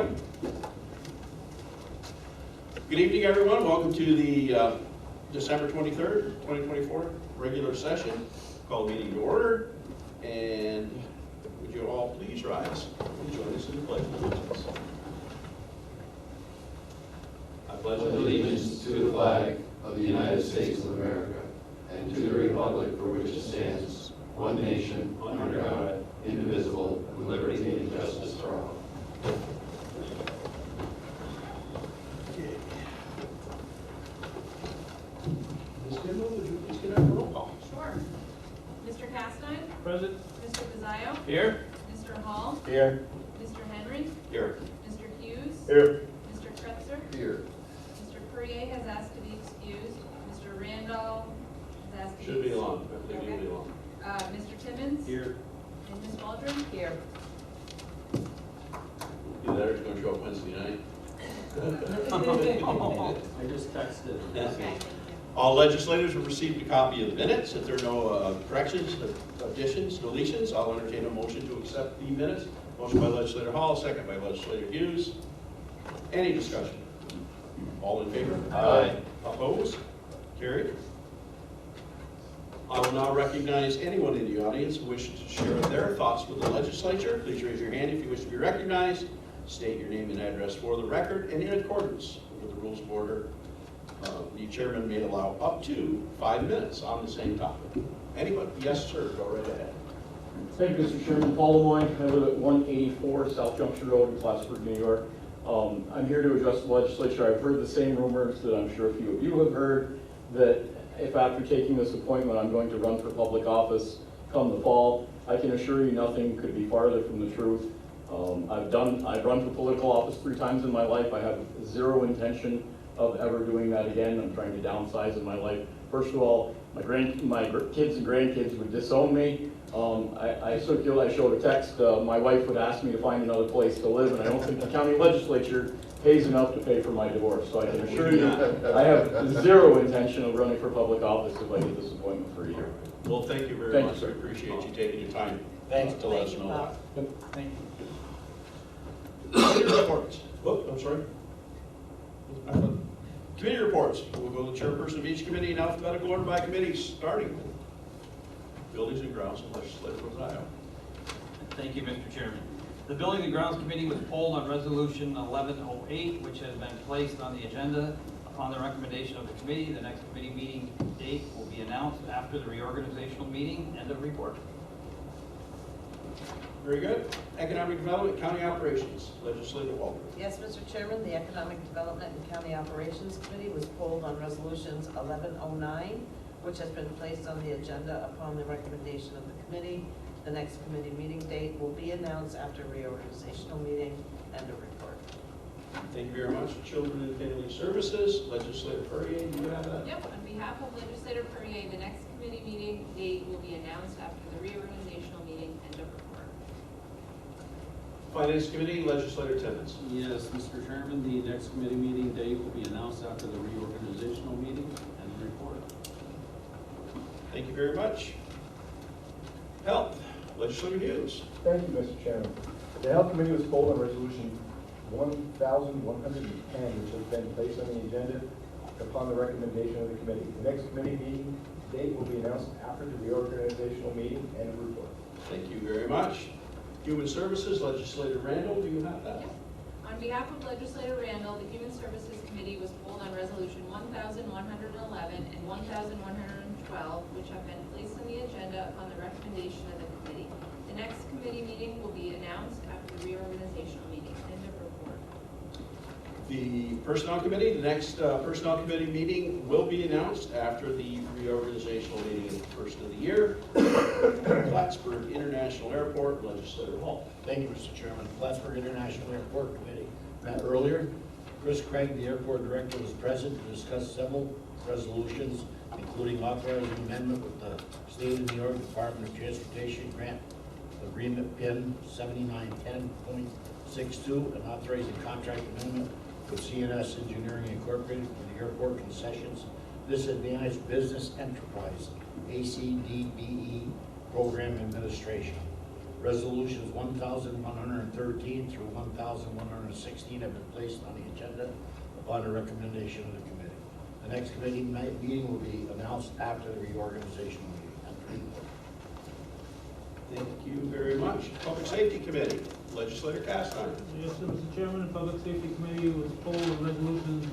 item. Good evening, everyone. Welcome to the December 23rd, 2024 regular session. Call the meeting to order. And would you all please rise and join us in the pledge of allegiance. I pledge Allegiance to the flag of the United States of America and to the republic for which it stands, one nation, under God, indivisible, with liberty and justice for all. Ms. Goodman, would you please get out the roll call? Sure. Mr. Castine? Present. Mr. Pizzaio? Here. Mr. Hall? Here. Mr. Henry? Here. Mr. Hughes? Here. Mr. Kretzer? Here. Mr. Courier has asked to be excused. Mr. Randall has asked to be Should be excused. long. I believe it'll be long. Mr. Timmons? Here. And Ms. Waldron? Here. Either that or it's going to show up Wednesday night. I just texted. Okay, thank you. All legislators have received a copy of the minutes. If there are no corrections, additions, deletions, I'll entertain a motion to accept the minutes. Motion by Legislator Hall, second by Legislator Hughes. Any discussion? All in favor? Aye. Opposed? Carried. I will now recognize anyone in the audience who wishes to share their thoughts with the legislature. Please raise your hand if you wish to be recognized. State your name and address for the record, and in accordance with the rules of order, the chairman may allow up to 5 minutes on the same topic. Anybody? Yes, sir. Go right ahead. Thank you, Mr. Chairman. Paul Lemoyne. I live at 184 South Junction Road in Plattsburgh, New York. I'm here to address the legislature. I've heard the same rumors that I'm sure a few of you have heard, that if after taking this appointment I'm going to run for public office come the fall. I can assure you nothing could be farther from the truth. I've run for political office 3 times in my life. I have zero intention of ever doing that again. I'm trying to downsize in my life. First of all, my kids and grandkids would disown me. I showed a text. My wife would ask me to find another place to live, and I don't think the county legislature pays enough to pay for my divorce. So I can assure you, I have zero intention of running for public office if I get this appointment for a year. Well, thank you very much. I appreciate you taking your time to let us know that. Thank you. Committee reports. Oh, I'm sorry. Committee reports. We'll go to the chairperson of each committee in alphabetical order by committee, starting with Buildings and Grounds and Legislative Ohio. Thank you, Mr. Chairman. The Building and Grounds Committee was polled on Resolution 1108, which has been placed on the agenda. Upon the recommendation of the committee, the next committee meeting date will be announced after the reorganizational meeting. End of report. Very good. Economic Development, County Operations, Legislative Waldron. Yes, Mr. Chairman, the Economic Development and County Operations Committee was polled on Resolutions 1109, which has been placed on the agenda upon the recommendation of the committee. The next committee meeting date will be announced after reorganizational meeting. End of report. Thank you very much. Children and Family Services, Legislator Perrier, do you have that? Yep, on behalf of Legislator Courier, the next committee meeting date will be announced after the reorganizational meeting. End of report. Finance Committee, Legislator Timmons. Yes, Mr. Chairman, the next committee meeting date will be announced after the reorganizational meeting and report. Thank you very much. Health, Legislator Hughes. Thank you, Mr. Chairman. The Health Committee was polled on Resolution 1110, which has been placed on the agenda upon the recommendation of the committee. The next committee meeting date will be announced after the reorganizational meeting and report. Thank you very much. Human Services, Legislator Randall, do you have that? Yes. On behalf of Legislator Randall, the Human Services Committee was polled on Resolution 1111 and 1112, which have been placed on the agenda upon the recommendation of the committee. The next committee meeting will be announced after the reorganizational meeting. End of report. The Personnel Committee, the next Personnel Committee meeting will be announced after the reorganizational meeting at the first of the year. Plattsburgh International Airport, Legislator Hall. Thank you, Mr. Chairman. Plattsburgh International Airport Committee met earlier. Chris Craig, the airport director, was present to discuss several resolutions, including authorizing amendment with the State of New York Department of Transportation grant agreement PIN 7910.62 and authorizing contract amendment with CNS Engineering Incorporated for the airport concessions disadvantaged business enterprise ACDBE program administration. Resolutions 1,113 through 1,116 have been placed on the agenda upon the recommendation of the committee. The next committee meeting will be announced after the reorganization meeting. Thank you very much. Public Safety Committee, Legislator Castine. Yes, sir, Mr. Chairman, the Public Safety Committee was polled on resolutions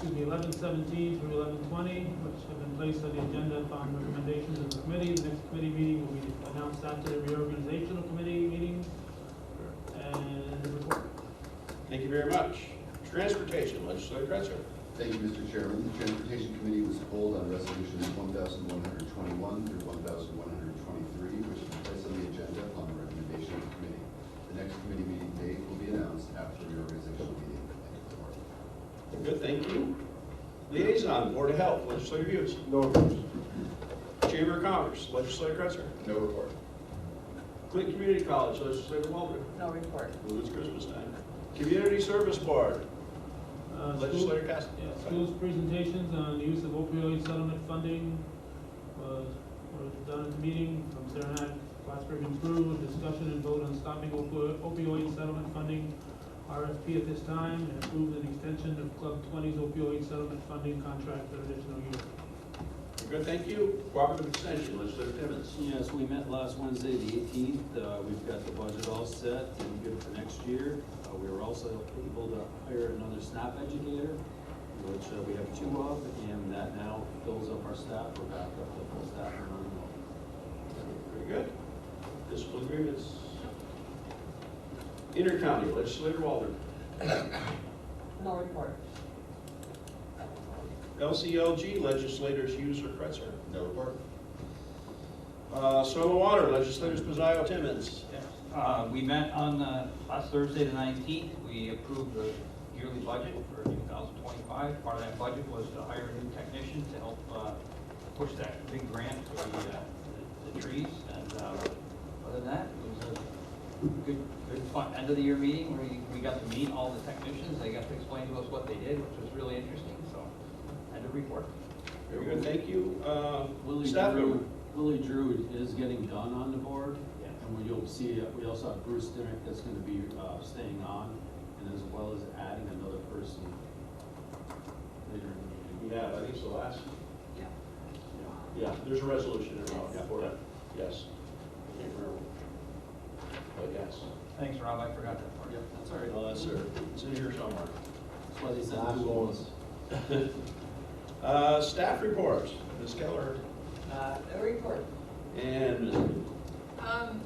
1117 through 1120, which have been placed on the agenda upon recommendations of the committee. The next committee meeting will be announced after the reorganizational committee meeting. And the report. Thank you very much. Transportation, Legislator Kretzer. Thank you, Mr. Chairman. The Transportation Committee was polled on resolutions 1,121 through 1,123, which have been placed on the agenda upon the recommendation of the committee. The next committee meeting date will be announced after the reorganizational meeting. Good, thank you. Liaison, Board of Health, Legislator Hughes. No reports. Chamber of Commerce, Legislator Kretzer. No report. Clinton Community College, Legislator Waldron. No report. Ooh, it's Christmas time. Community Service Board, Legislator Castine. Yeah, schools presentations on the use of opioid settlement funding were done at the meeting from Saranac, Plattsburgh and Crew. Discussion and vote on stopping opioid settlement funding RFP at this time, and approve an extension of Club 20's opioid settlement funding contract for an additional year. Good, thank you. Cooperative Extension, Legislator Timmons. Yes, we met last Wednesday, the 18th. We've got the budget all set and good for next year. We were also able to hire another SNAP educator, which we have 2 of, and that now fills up our staff. We're back up to full staff and running well. Very good. Fiscal agreements. Intercounty, Legislator Waldron. No report. LCLG, Legislators Hughes or Kretzer. No report. Soil and Water, Legislators Pizzaio, Timmons. We met on last Thursday, the 19th. We approved the yearly budget for 2025. Part of that budget was to hire a new technician to help push that big grant for the trees. And other than that, it was a good fun end of the year meeting where we got to meet all the technicians. They got to explain to us what they did, which was really interesting. So, end of report. Very good, thank you. Willie Staff member. Drew is getting done on the board. And you'll see, we also have Bruce Dinnick that's going to be staying on, and as well as adding another person later in the meeting. Yeah, I think it's the last. Yeah. Yeah, there's a resolution in Yeah. for that. Yes. I can't remember. But yes. Thanks, Rob. I forgot that part. Yep, that's all right. Well, that's there. It's in here somewhere. That's why they said Last two one. ones. Staff reports. Ms. Keller No report. and Ms.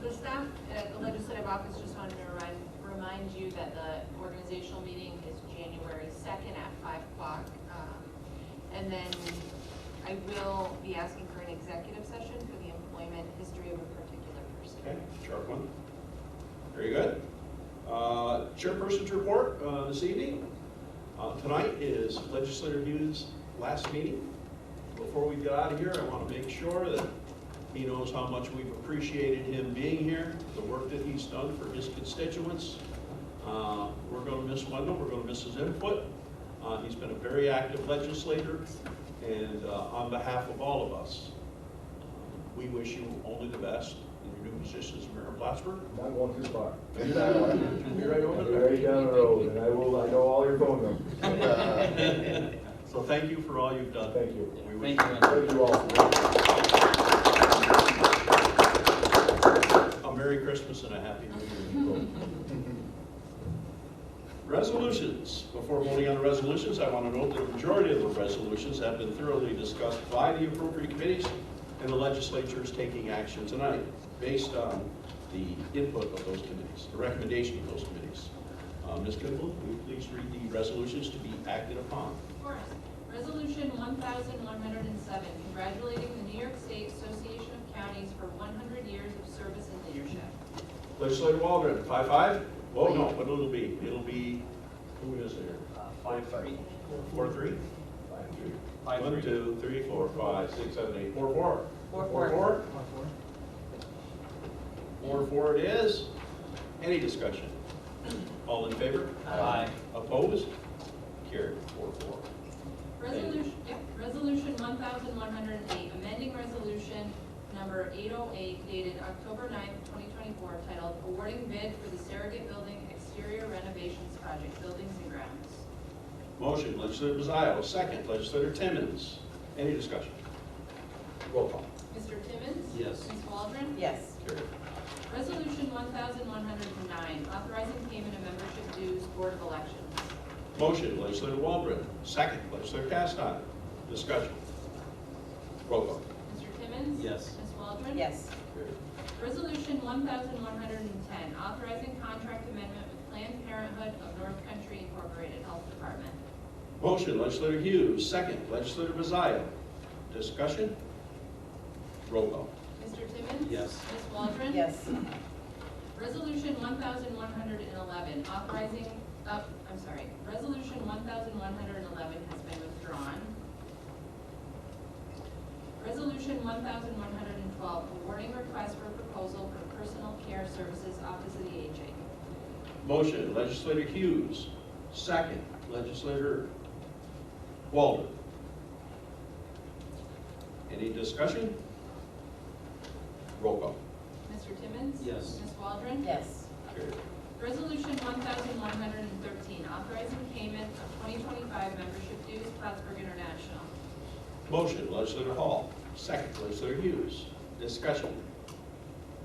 The staff at the legislative office just wanted to remind you that the organizational meeting is January 2nd at 5 o'clock. And then I will be asking for an executive session for the employment history of a particular person. Okay, sharp one. Very good. Chairperson's report this evening. Tonight is Legislator Hughes' last meeting. Before we get out of here, I want to make sure that he knows how much we've appreciated him being here, the work that he's done for his constituents. We're going to miss Wendell, we're going to miss his input. He's been a very active legislator, and on behalf of all of us, we wish you only the best in your new position as mayor of Plattsburgh. Not going too far. Be right over there. Right down the road, and I know all your phone numbers. So thank you for all you've done. Thank you. We wish Thank you. Thank you all. a Merry Christmas and a Happy New Year. Resolutions. Before voting on the resolutions, I want to note that the majority of the resolutions have been thoroughly discussed by the appropriate committees, and the legislature is taking action tonight based on the input of those committees, the recommendation of those committees. Ms. Kimball, will you please read the resolutions to be acted upon? Of course. Resolution 1107, congratulating the New York State Association of Counties for 100 years of service and leadership. Legislator Waldron, 5-5? Well, no, what it'll be? It'll be, who is there? 5-3. 4-3? 5-3. 1, 2, 3, 4, 5, 6, 7, 8, 4, 4. 4-4. 4-4 it is. Any discussion? All in favor? Aye. Opposed? Carried, 4-4. Resolution 1108, amending resolution number 808 dated October 9th, 2024, titled Awarding Bid for the Surrogate Building Exterior Renovations Project, Buildings and Grounds. Motion, legislator Mazzio, second, legislator Timmons. Any discussion? Roll call. Mr. Timmons? Yes. Ms. Waldron? Yes. Carried. Resolution 1109, authorizing payment of membership dues, Board of Elections. Motion, legislator Waldron, second, legislator Castine. Discussion. Roll call. Mr. Timmons? Yes. Ms. Waldron? Yes. Carried. Resolution 1110, authorizing contract amendment with Planned Parenthood of North Country Incorporated Health Department. Motion, legislator Hughes, second, legislator Mazzio. Discussion. Roll call. Mr. Timmons? Yes. Ms. Waldron? Yes. Resolution 1111, authorizing, Resolution 1111 has been withdrawn. Resolution 1112, awarding request for proposal for Personal Care Services Office of the Aging. Motion, legislator Hughes, second, legislator Waldron. Any discussion? Roll call. Mr. Timmons? Yes. Ms. Waldron? Yes. Carried. Resolution 1113, authorizing payment of 2025 membership dues, Plattsburgh International. Motion, legislator Hall, second, legislator Hughes. Discussion.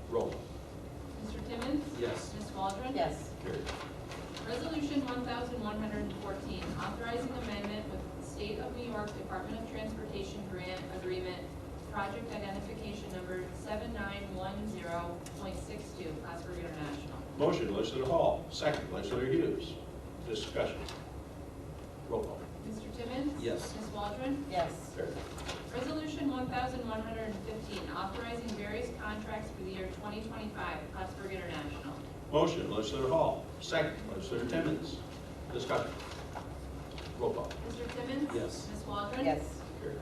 Roll call. Mr. Timmons? Yes. Ms. Waldron? Yes. Carried. Resolution 1114, authorizing amendment with the State of New York Department of Transportation Grant Agreement, project identification number 7910.62, Plattsburgh International. Motion, legislator Hall, second, legislator Hughes. Discussion. Roll call. Mr. Timmons? Yes. Ms. Waldron? Yes. Carried. Resolution 1115, authorizing various contracts for the year 2025, Plattsburgh International. Motion, legislator Hall, second, legislator Timmons. Discussion. Roll call. Mr. Timmons? Yes. Ms. Waldron? Yes. Carried.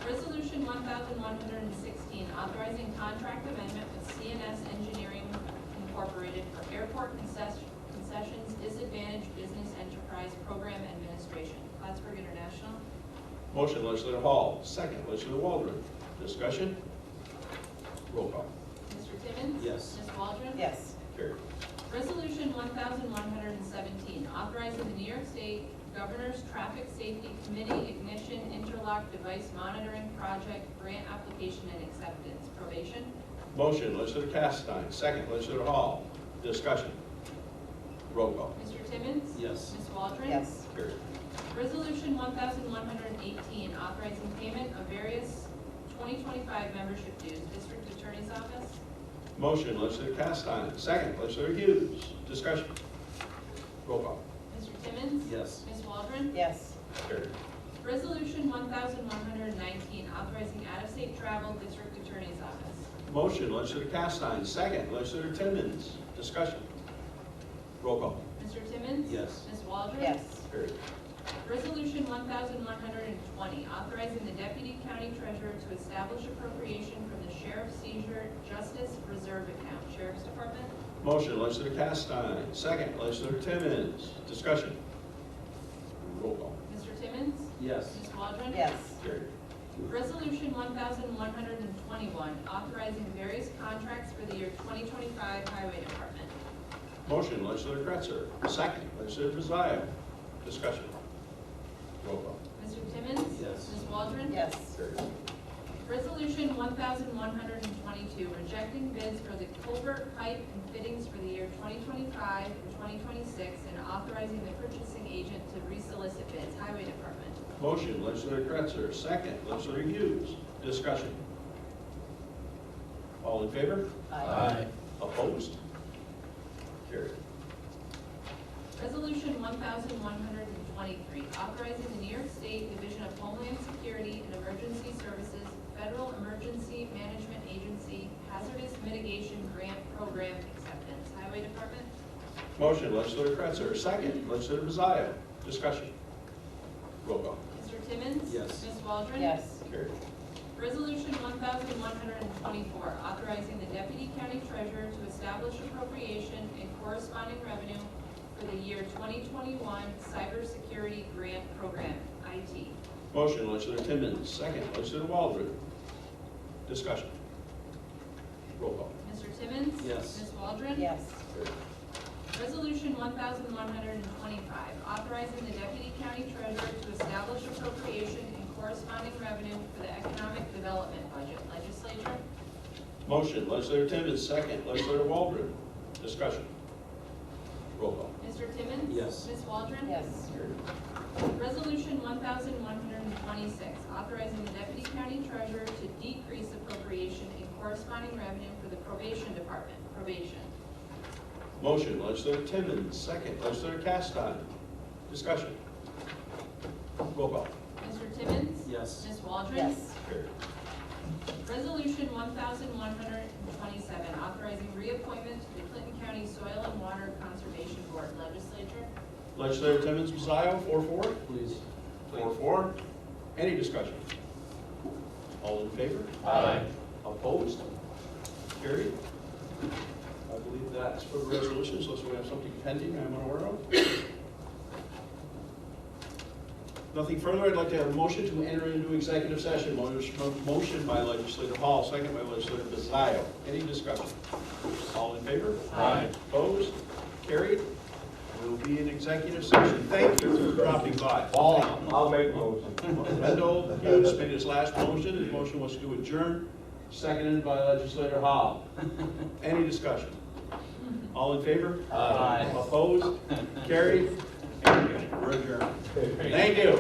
Resolution 1116, authorizing contract amendment with CNS Engineering Incorporated for airport concessions disadvantaged business enterprise program administration, Plattsburgh International. Motion, legislator Hall, second, legislator Waldron. Discussion. Roll call. Mr. Timmons? Yes. Ms. Waldron? Yes. Carried. Resolution 1117, authorizing the New York State Governor's Traffic Safety Committee Ignition Interlock Device Monitoring Project Grant Application and Acceptance, probation. Motion, legislator Castine, second, legislator Hall. Discussion. Roll call. Mr. Timmons? Yes. Ms. Waldron? Yes. Carried. Resolution 1118, authorizing payment of various 2025 membership dues, District Attorney's Office. Motion, legislator Castine, second, legislator Hughes. Discussion. Roll call. Mr. Timmons? Yes. Ms. Waldron? Yes. Carried. Resolution 1119, authorizing out-of-state travel, District Attorney's Office. Motion, legislator Castine, second, legislator Timmons. Discussion. Roll call. Mr. Timmons? Yes. Ms. Waldron? Yes. Carried. Resolution 1120, authorizing the Deputy County Treasurer to establish appropriation from the Sheriff's Seizure Justice Reserve Account, Sheriff's Department. Motion, legislator Castine, second, legislator Timmons. Discussion. Roll call. Mr. Timmons? Yes. Ms. Waldron? Yes. Carried. Resolution 1121, authorizing various contracts for the year 2025 Highway Department. Motion, legislator Kretzer, second, legislator Mazzio. Discussion. Roll call. Mr. Timmons? Yes. Ms. Waldron? Yes. Carried. Resolution 1122, rejecting bids for the culvert pipe and fittings for the year 2025 and 2026, and authorizing the purchasing agent to resolicit bids, Highway Department. Motion, legislator Kretzer, second, legislator Hughes. Discussion. All in favor? Aye. Opposed? Carried. Resolution 1123, authorizing the New York State Division of Homeland Security and Emergency Services Federal Emergency Management Agency Hazardous Mitigation Grant Program Acceptance, Highway Department. Motion, legislator Kretzer, second, legislator Mazzio. Discussion. Roll call. Mr. Timmons? Yes. Ms. Waldron? Yes. Carried. Resolution 1124, authorizing the Deputy County Treasurer to establish appropriation and corresponding revenue for the year 2021 Cybersecurity Grant Program, IT. Motion, legislator Timmons, second, legislator Waldron. Discussion. Roll call. Mr. Timmons? Yes. Ms. Waldron? Yes. Resolution 1,125, authorizing the deputy county treasurer to establish appropriation and corresponding revenue for the economic development budget. Legislature? Motion, Legislator Timmons, second, Legislator Waldron. Discussion. Roll call. Mr. Timmons? Yes. Ms. Waldron? Yes. Resolution 1,126, authorizing the deputy county treasurer to decrease appropriation and corresponding revenue for the probation department. Probation. Motion, Legislator Timmons, second, Legislator Castine. Discussion. Roll call. Mr. Timmons? Yes. Ms. Waldron? Yes. Carried. Resolution 1,127, authorizing reappointment to the Clinton County Soil and Water Conservation Board. Legislature? Legislator Timmons Masayo, 4-4. Please. 4-4. Any discussion? All in favor? Aye. Opposed? Carried. I believe that's for the resolutions, unless we have something pending I'm unaware of. Nothing further, I'd like to have a motion to enter into executive session. Motion by Legislator Hall, second by Legislator Masayo. Any discussion? All in favor? Aye. Opposed? Carried. We'll be in executive session. Thank you for dropping by. Paul, I'll make the motion. Wendell Hughes made his last motion. His motion was to adjourn, seconded by Legislator Hall. Any discussion? All in favor? Aye. Opposed? Carried? And we're adjourned. Thank you.